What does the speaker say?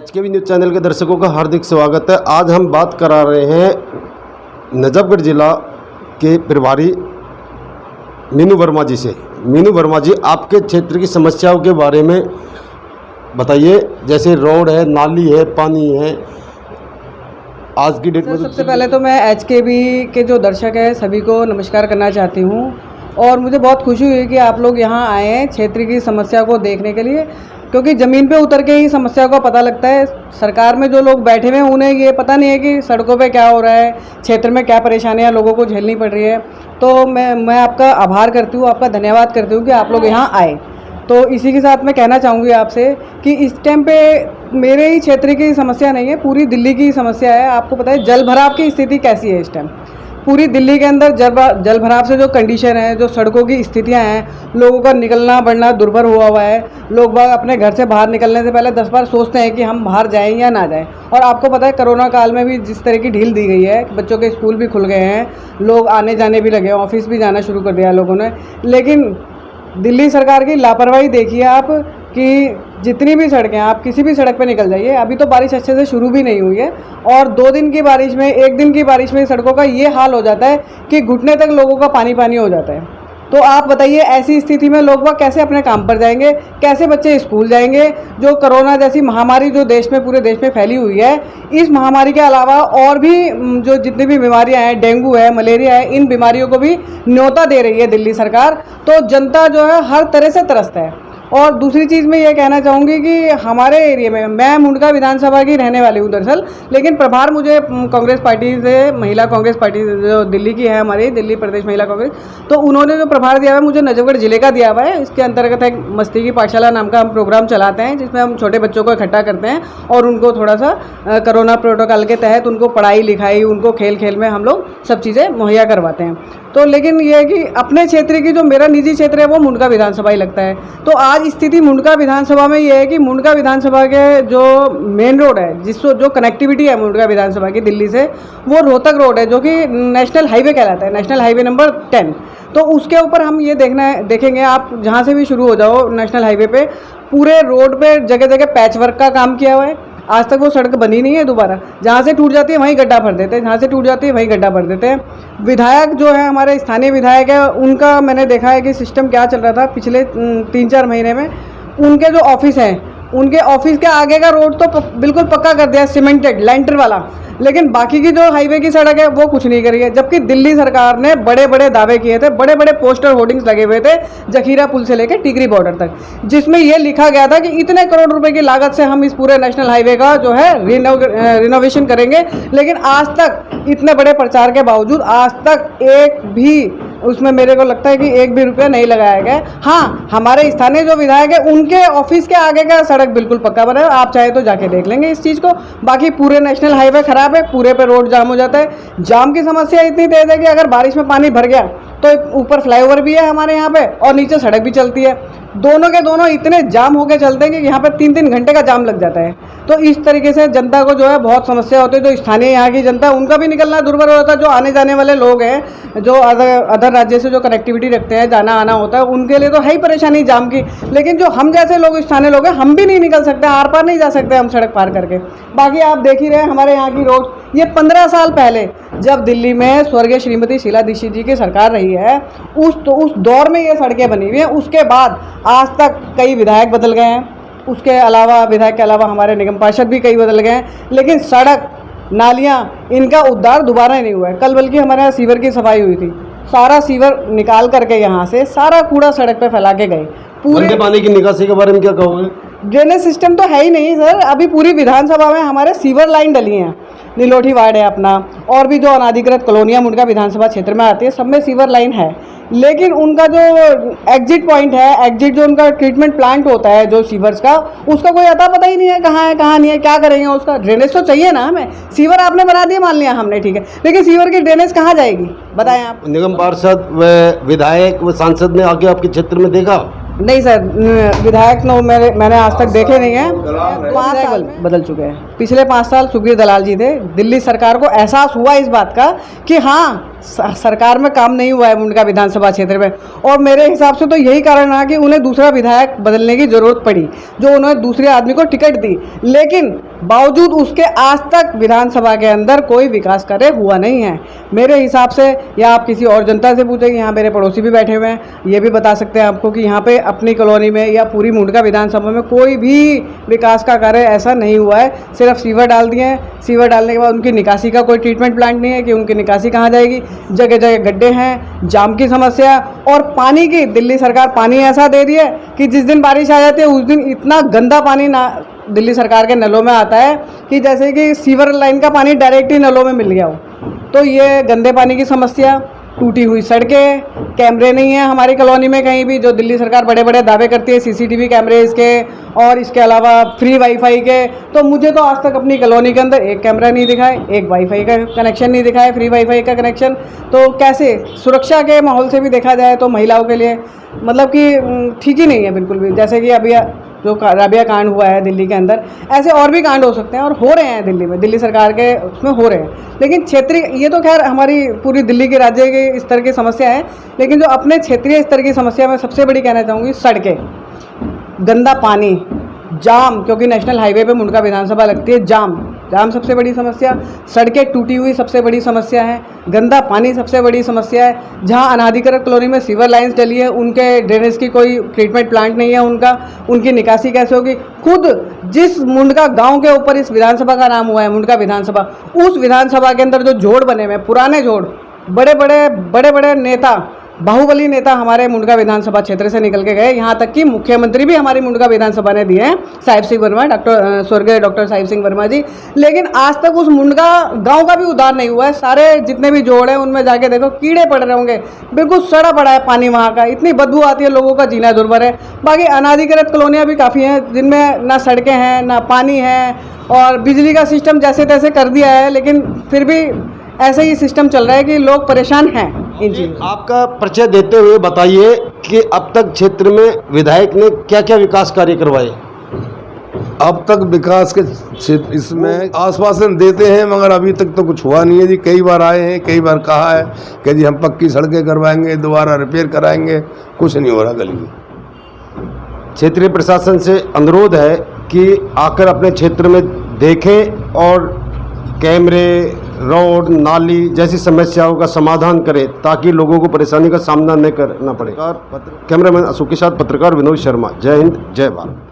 HKB news channel के दर्शकों का हार्दिक स्वागत है। आज हम बात करा रहे हैं नजफगढ़ ज़िला के प्रभारी मीनू वर्मा जी से। मीनू वर्मा जी, आपके क्षेत्र की समस्याओं के बारे में बताइए। जैसे रोड है, नाली है, पानी है, आज की डेट में सबसे पहले तो मैं HKB के जो दर्शक हैं सभी को नमस्कार करना चाहती हूँ और मुझे बहुत खुशी हुई कि आप लोग यहाँ आए हैं क्षेत्र की समस्या को देखने के लिए, क्योंकि ज़मीन पे उतर के ही समस्या का पता लगता है। सरकार में जो लोग बैठे हुए हैं उन्हें ये पता नहीं है कि सड़कों पे क्या हो रहा है, क्षेत्र में क्या परेशानियाँ लोगों को झेलनी पड़ रही है। तो मैं आपका आभार करती हूँ, आपका धन्यवाद करती हूँ कि आप लोग यहाँ आए। तो इसी के साथ मैं कहना चाहूँगी आपसे कि इस टाइम पे मेरे ही क्षेत्र की समस्या नहीं है, पूरी दिल्ली की समस्या है। आपको पता है जल भराव की स्थिति कैसी है इस टाइम पूरी दिल्ली के अंदर। जल भराव से जो कंडीशन है, जो सड़कों की स्थितियां हैं, लोगों का निकलना बढ़ना दुर्भर हुआ है। लोग बाग अपने घर से बाहर निकलने से पहले 10 बार सोचते हैं कि हम बाहर जाएं या ना जाएं। और आपको पता है कोरोना काल में भी जिस तरह की ढील दी गई है, बच्चों के स्कूल भी खुल गए हैं, लोग आने जाने भी लगे, ऑफिस भी जाना शुरू कर दिया लोगों ने। लेकिन दिल्ली सरकार की लापरवाही देखिए आप कि जितनी भी सड़कें, आप किसी भी सड़क पे निकल जाइए, अभी तो बारिश अच्छे से शुरू भी नहीं हुई है और 2 दिन की बारिश में, 1 दिन की बारिश में सड़कों का ये हाल हो जाता है कि घुटने तक लोगों का पानी पानी हो जाता है। तो आप बताइए ऐसी स्थिति में लोग वह कैसे अपने काम पर जाएंगे, कैसे बच्चे स्कूल जाएंगे। जो कोरोना जैसी महामारी जो देश में, पूरे देश में फैली हुई है, इस महामारी के अलावा और भी जो जितनी भी बीमारियां हैं, डेंगू है, मलेरिया है, इन बीमारियों को भी न्योता दे रही है दिल्ली सरकार। तो जनता जो है हर तरह से त्रस्त है। और दूसरी चीज़ मैं ये कहना चाहूँगी कि हमारे एरिया में, मैं मुंडका विधानसभा की रहने वाली हूँ दरअसल, लेकिन प्रभार मुझे कांग्रेस पार्टी से, महिला कांग्रेस पार्टी जो दिल्ली की है, हमारी दिल्ली प्रदेश महिला कांग्रेस, तो उन्होंने जो प्रभार दिया हुआ है मुझे नजफगढ़ ज़िले का दिया हुआ है। इसके अंतर्गत एक मस्ती की पाठशाला नाम का हम प्रोग्राम चलाते हैं, जिसमें हम छोटे बच्चों को इकट्ठा करते हैं और उनको थोड़ा सा कोरोना प्रोटोकॉल के तहत उनको पढ़ाई लिखाई, उनको खेल खेल में हम लोग सब चीज़ें मुहैया करवाते हैं। तो लेकिन ये है कि अपने क्षेत्र की, जो मेरा निजी क्षेत्र है वो मुंडका विधानसभा ही लगता है। तो आज स्थिति मुंडका विधानसभा में ये है कि मुंडका विधानसभा के जो मेन रोड है, जिससे जो कनेक्टिविटी है मुंडका विधानसभा की दिल्ली से, वो रोहतक रोड है, जो कि नेशनल हाईवे कहलाता है, नेशनल हाईवे नंबर 10। तो उसके ऊपर हम ये देखेंगे, आप जहाँ से भी शुरू हो जाओ नेशनल हाईवे पे, पूरे रोड पे जगह जगह पैच वर्क का काम किया हुआ है। आज तक वो सड़क बनी नहीं है दोबारा। जहाँ से टूट जाती है वहीं गड्ढा भर देते हैं, जहाँ से टूट जाती है वहीं गड्ढा भर देते हैं। विधायक जो है, हमारे स्थानीय विधायक है, उनका मैंने देखा है कि सिस्टम क्या चल रहा था पिछले 3-4 महीने में। उनके जो ऑफिस हैं, उनके ऑफिस के आगे का रोड तो बिल्कुल पक्का कर दिया, सीमेंटेड लेंटर वाला, लेकिन बाकी की जो हाईवे की सड़क है वो कुछ नहीं करी है। जबकि दिल्ली सरकार ने बड़े बड़े दावे किए थे, बड़े बड़े पोस्टर होर्डिंग्स लगे हुए थे जखीरा पुल से लेकर टिकरी बॉर्डर तक, जिसमें यह लिखा गया था कि इतने करोड़ रुपए की लागत से हम इस पूरे नेशनल हाईवे का जो है रिनोवेशन करेंगे। लेकिन आज तक इतने बड़े प्रचार के बावजूद आज तक एक भी उसमें मेरे को लगता है कि 1 भी रुपया नहीं लगाया गया। हाँ, हमारे स्थानीय जो विधायक है उनके ऑफिस के आगे का सड़क बिल्कुल पक्का बना है, आप चाहे तो जाके देख लेंगे इस चीज़ को। बाकी पूरे नेशनल हाईवे खराब है, पूरे पे रोड जाम हो जाता है। जाम की समस्या इतनी तेज है कि अगर बारिश में पानी भर गया तो ऊपर फ्लाईओवर भी है हमारे यहाँ पे और नीचे सड़क भी चलती है, दोनों के दोनों इतने जाम होके चलते हैं कि यहाँ पे 3-3 घंटे का जाम लग जाता है। तो इस तरीके से जनता को जो है बहुत समस्या होती है। जो स्थानीय यहाँ की जनता है उनका भी निकलना दुर्भर हो जाता है। जो आने जाने वाले लोग हैं, जो अदर राज्य से जो कनेक्टिविटी रखते हैं, जाना आना होता है, उनके लिए तो है ही परेशानी जाम की। लेकिन जो हम जैसे लोग, स्थानीय लोग हैं, हम भी नहीं निकल सकते, आर पार नहीं जा सकते हम सड़क पार करके। बाकी आप देख ही रहे हैं हमारे यहाँ की रोड, ये 15 साल पहले जब दिल्ली में स्वर्गीय श्रीमती शीला दीक्षित जी की सरकार रही है, उस दौर में ये सड़कें बनी हुई हैं। उसके बाद आज तक कई विधायक बदल गए हैं, उसके अलावा विधायक के अलावा हमारे निगम पार्षद भी कई बदल गए हैं, लेकिन सड़क नालियाँ इनका उद्धार दोबारा ही नहीं हुआ है। कल बल्कि हमारे यहाँ सीवर की सफाई हुई थी, सारा सीवर निकाल करके यहाँ से सारा कूड़ा सड़क पे फैला के गए। पूरे पानी की निकासी के बारे में क्या कहोगे? ड्रेनेज सिस्टम तो है ही नहीं सर। अभी पूरी विधानसभा में हमारे सीवर लाइन डली हैं, नीलोठी वार्ड है अपना, और भी जो अनाधिकृत कॉलोनियाँ मुंडका विधानसभा क्षेत्र में आती है, सब में सीवर लाइन है। लेकिन उनका जो एग्जिट पॉइंट है, एग्जिट जो उनका ट्रीटमेंट प्लांट होता है जो सीवर्स का, उसका कोई अता पता ही नहीं है कहाँ नहीं है, क्या करेंगे उसका। ड्रेनेज तो चाहिए ना हमें। सीवर आपने बना दिया, मान लिया हमने, ठीक है, लेकिन सीवर की ड्रेनेज कहाँ जाएगी बताएं आप? निगम पार्षद व विधायक व सांसद ने आके आपके क्षेत्र में देखा? नहीं सर, विधायक नो मैंने आज तक देखे नहीं है। 5 साल बदल चुके हैं। पिछले 5 साल सुखबीर दलाल जी थे। दिल्ली सरकार को एहसास हुआ इस बात का कि हाँ, सरकार में काम नहीं हुआ है मुंडका विधानसभा क्षेत्र में। और मेरे हिसाब से तो यही कारण रहा कि उन्हें दूसरा विधायक बदलने की ज़रूरत पड़ी, जो उन्होंने दूसरे आदमी को टिकट दी। लेकिन बावजूद उसके आज तक विधानसभा के अंदर कोई विकास कार्य हुआ नहीं है मेरे हिसाब से। या आप किसी और जनता से पूछेंगे, यहाँ मेरे पड़ोसी भी बैठे हुए हैं, ये भी बता सकते हैं आपको कि यहाँ पे अपनी कॉलोनी में या पूरी मुंडका विधानसभा में कोई भी विकास का कार्य ऐसा नहीं हुआ है। सिर्फ सीवर डाल दिए हैं, सीवर डालने के बाद उनकी निकासी का कोई ट्रीटमेंट प्लांट नहीं है कि उनकी निकासी कहाँ जाएगी। जगह जगह गड्ढे हैं, जाम की समस्या और पानी की। दिल्ली सरकार पानी ऐसा दे रही है कि जिस दिन बारिश आ जाती है उस दिन इतना गंदा पानी ना दिल्ली सरकार के नलों में आता है कि जैसे कि सीवर लाइन का पानी डायरेक्ट ही नलों में मिल गया हो। तो ये गंदे पानी की समस्या, टूटी हुई सड़कें, कैमरे नहीं है हमारी कॉलोनी में कहीं भी, जो दिल्ली सरकार बड़े बड़े दावे करती है सीसीटीवी कैमरे इसके और इसके अलावा फ्री वाईफाई के। तो मुझे तो आज तक अपनी कॉलोनी के अंदर एक कैमरा नहीं दिखा है, एक वाईफाई का कनेक्शन नहीं दिखा है, फ्री वाईफाई का कनेक्शन। तो कैसे सुरक्षा के माहौल से भी देखा जाए तो महिलाओं के लिए मतलब कि ठीक ही नहीं है बिल्कुल भी। जैसे कि अभी जो राबिया कांड हुआ है दिल्ली के अंदर, ऐसे और भी कांड हो सकते हैं और हो रहे हैं दिल्ली में, दिल्ली सरकार के उसमें हो रहे हैं। लेकिन क्षेत्रीय, ये तो खैर हमारी पूरी दिल्ली के राज्य के स्तर की समस्या है, लेकिन जो अपने क्षेत्रीय स्तर की समस्या मैं सबसे बड़ी कहना चाहूँगी, सड़कें, गंदा पानी, जाम, क्योंकि नेशनल हाईवे पे मुंडका विधानसभा लगती है। जाम सबसे बड़ी समस्या, सड़कें टूटी हुई सबसे बड़ी समस्या है, गंदा पानी सबसे बड़ी समस्या है। जहां अनाधिकृत कॉलोनी में सीवर लाइंस डली है, उनके ड्रेनेज की कोई ट्रीटमेंट प्लांट नहीं है, उनकी निकासी कैसे होगी। खुद जिस मुंडका गांव के ऊपर इस विधानसभा का नाम हुआ है मुंडका विधानसभा, उस विधानसभा के अंदर जो जोड़ बने हुए, पुराने जोड़, बड़े बड़े नेता, बाहुबली नेता हमारे मुंडका विधानसभा क्षेत्र से निकल के गए। यहाँ तक कि मुख्यमंत्री भी हमारी मुंडका विधानसभा ने दिए हैं, साहिब सिंह वर्मा, स्वर्गीय डॉक्टर साहिब सिंह वर्मा जी। लेकिन आज तक उस मुंडका गांव का भी उद्धार नहीं हुआ है। सारे जितने भी जोड़ हैं उनमें जाके देखो कीड़े पड़ रहे होंगे, बिल्कुल सड़ा पड़ा है पानी वहाँ का, इतनी बदबू आती है, लोगों का जीना दुर्भर है। बाकी अनाधिकृत कॉलोनियाँ भी काफ़ी हैं जिनमें ना सड़कें हैं ना पानी है, और बिजली का सिस्टम जैसे तैसे कर दिया है, लेकिन फिर भी ऐसे ही सिस्टम चल रहा है कि लोग परेशान हैं इन चीज़ों से। आपका परिचय देते हुए बताइए कि अब तक क्षेत्र में विधायक ने क्या क्या विकास कार्य करवाए। अब तक विकास के क्षेत्र इसमें आश्वासन देते हैं, मगर अभी तक तो कुछ हुआ नहीं है जी। कई बार आए हैं, कई बार कहा है कि जी हम पक्की सड़कें करवाएंगे, दोबारा रिपेयर कराएंगे, कुछ नहीं हो रहा गली में। क्षेत्रीय प्रशासन से अनुरोध है कि आकर अपने क्षेत्र में देखें और कैमरे, रोड, नाली जैसी समस्याओं का समाधान करें ताकि लोगों को परेशानी का सामना न करना पड़े। कैमरामैन अशोक के साथ पत्रकार विनोद शर्मा। जय हिंद, जय भारत।